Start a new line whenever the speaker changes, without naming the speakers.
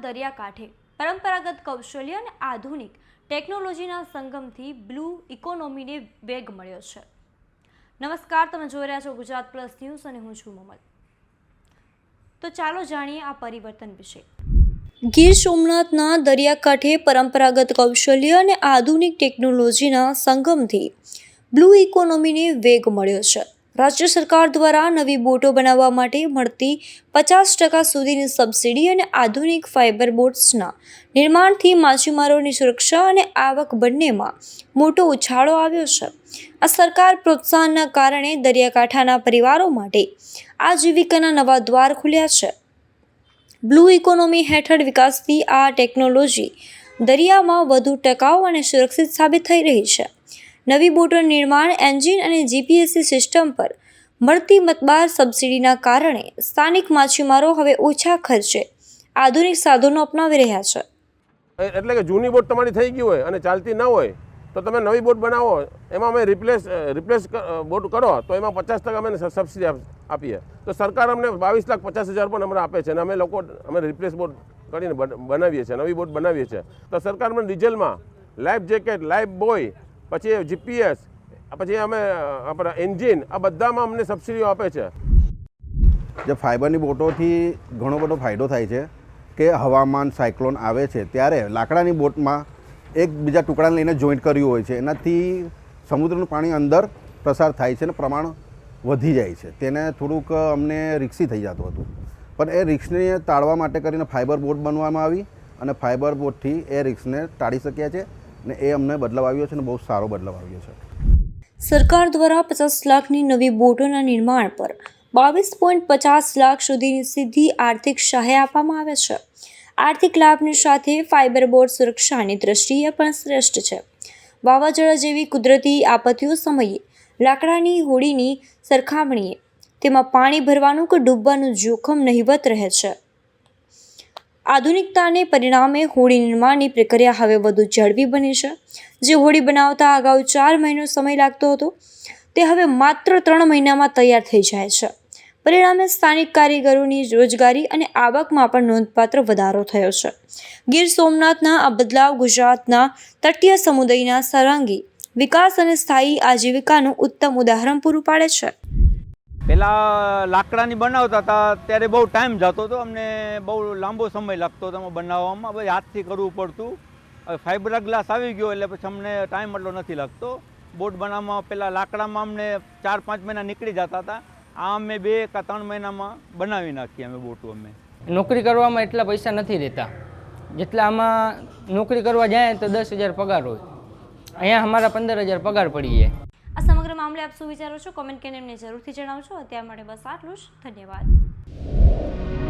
દરિયાકાંઠે પરંપરાગત કૌશલ્ય અને આધુનિક ટેકનોલોજીના સંગમથી બ્લુ ઇકોનોમીને વેગ મળ્યો છે। નમસ્કાર, તમે જોઈ રહ્યા છો ગુજરાત પ્લસ ન્યૂઝ અને હું છું મમલ। તો ચાલો જાણીએ આ પરિવર્તન વિશે। ગીર સોમનાથના દરિયાકાંઠે પરંપરાગત કૌશલ્ય અને આધુનિક ટેકનોલોજીના સંગમથી બ્લુ ઇકોનોમીને વેગ મળ્યો છે। રાજ્ય સરકાર દ્વારા નવી બોટો બનાવવા માટે મળતી 50% સુધીની સબસિડી અને આધુનિક ફાઇબર બોટ્સના નિર્માણથી માછીમારોની સુરક્ષા અને આવક બંનેમાં મોટો ઉછાળો આવ્યો છે। આ સરકાર પ્રોત્સાહનના કારણે દરિયાકાંઠાના પરિવારો માટે આજીવિકાના નવા દ્વાર ખુલ્યા છે। બ્લુ ઇકોનોમી હેઠળ વિકાસથી આ ટેકનોલોજી દરિયામાં વધુ ટકાઉ અને સુરક્ષિત સાબિત થઈ રહી છે। નવી બોટોનું નિર્માણ, એન્જિન અને જીપીએસસી સિસ્ટમ પર મળતી મતબાર સબસિડીના કારણે સ્થાનિક માછીમારો હવે ઓછા ખર્ચે આધુનિક સાધનો અપનાવી રહ્યા છે।
એટલે કે જૂની બોટ તમારી થઈ ગઈ હોય અને ચાલતી ન હોય તો તમે નવી બોટ બનાવો, એમાં અમે રિપ્લેસ બોટ કરો તો એમાં 50% અમે સબસિડી આપીએ। તો સરકાર અમને 22,50,000 પણ અમને આપે છે અને અમે રિપ્લેસ બોટ કરીને બનાવીએ છીએ, નવી બોટ બનાવીએ છીએ। તો સરકાર અમને ડીઝલમાં લાઈફ જેકેટ, લાઈફ બોય, પછી જીપીએસ, પછી અમે આપણા એન્જિન, આ બધામાં અમને સબસિડીઓ આપે છે।
જે ફાઇબરની બોટોથી ઘણો બધો ફાયદો થાય છે કે હવામાન સાયક્લોન આવે છે ત્યારે લાકડાની બોટમાં એકબીજા ટુકડાને લઈને જોઈન્ટ કર્યું હોય છે, એનાથી સમુદ્રનું પાણી અંદર પ્રસાર થાય છે અને પ્રમાણ વધી જાય છે। તેને થોડુંક અમને રિસ્કી થઈ જતું હતું, પણ એ રિસ્કને ટાળવા માટે કરીને ફાઇબર બોટ બનવામાં આવી અને ફાઇબર બોટથી એ રિસ્કને ટાળી શક્યા છે અને એ અમને બદલાવ આવ્યો છે અને બહુ સારો બદલાવ આવ્યો છે।
સરકાર દ્વારા 50 લાખની નવી બોટોના નિર્માણ પર 22.50 લાખ સુધીની સીધી આર્થિક સહાય આપવામાં આવે છે। આર્થિક લાભની સાથે ફાઇબર બોટ સુરક્ષાની દ્રષ્ટિએ પણ શ્રેષ્ઠ છે। વાવાઝોડા જેવી કુદરતી આપત્તિઓ સમયે લાકડાની હોડીની સરખામણીએ તેમાં પાણી ભરવાનું કે ડૂબવાનું જોખમ નહિવત રહે છે। આધુનિકતાને પરિણામે હોડી નિર્માણની પ્રક્રિયા હવે વધુ ઝડપી બની છે। જે હોડી બનાવતા અગાઉ 4 મહિનો સમય લાગતો હતો તે હવે માત્ર 3 મહિનામાં તૈયાર થઈ જાય છે। પરિણામે સ્થાનિક કારીગરોની રોજગારી અને આવકમાં પણ નોંધપાત્ર વધારો થયો છે। ગીર સોમનાથના આ બદલાવ ગુજરાતના તટીય સમુદાયના સર્વાંગી વિકાસ અને સ્થાયી આજીવિકાનું ઉત્તમ ઉદાહરણ પૂરું પાડે છે।
પહેલાં લાકડાની બનાવતા હતા ત્યારે બહુ ટાઈમ જતો હતો, અમને બહુ લાંબો સમય લાગતો હતો બનાવવામાં, પછી હાથથી કરવું પડતું। હવે ફાઇબર ગ્લાસ આવી ગયો એટલે પછી અમને ટાઈમ એટલો નથી લાગતો। બોટ બનાવવામાં પહેલાં લાકડામાં અમને 4-5 મહિના નીકળી જતા હતા, આ અમે 2 કે 3 મહિનામાં બનાવી નાખીએ અમે બોટો। અમે
નોકરી કરવામાં એટલા પૈસા નથી દેતા જેટલા આમાં નોકરી કરવા જાય તો 10,000 પગાર હોય, અહીંયા અમારા 15,000 પગાર પડી જાય।
આ સમગ્ર મામલે આપ શું વિચારો છો? કોમેન્ટ કરીને એમને જરૂરથી જણાવજો। અત્યાર માટે બસ આટલું જ। ધન્યવાદ।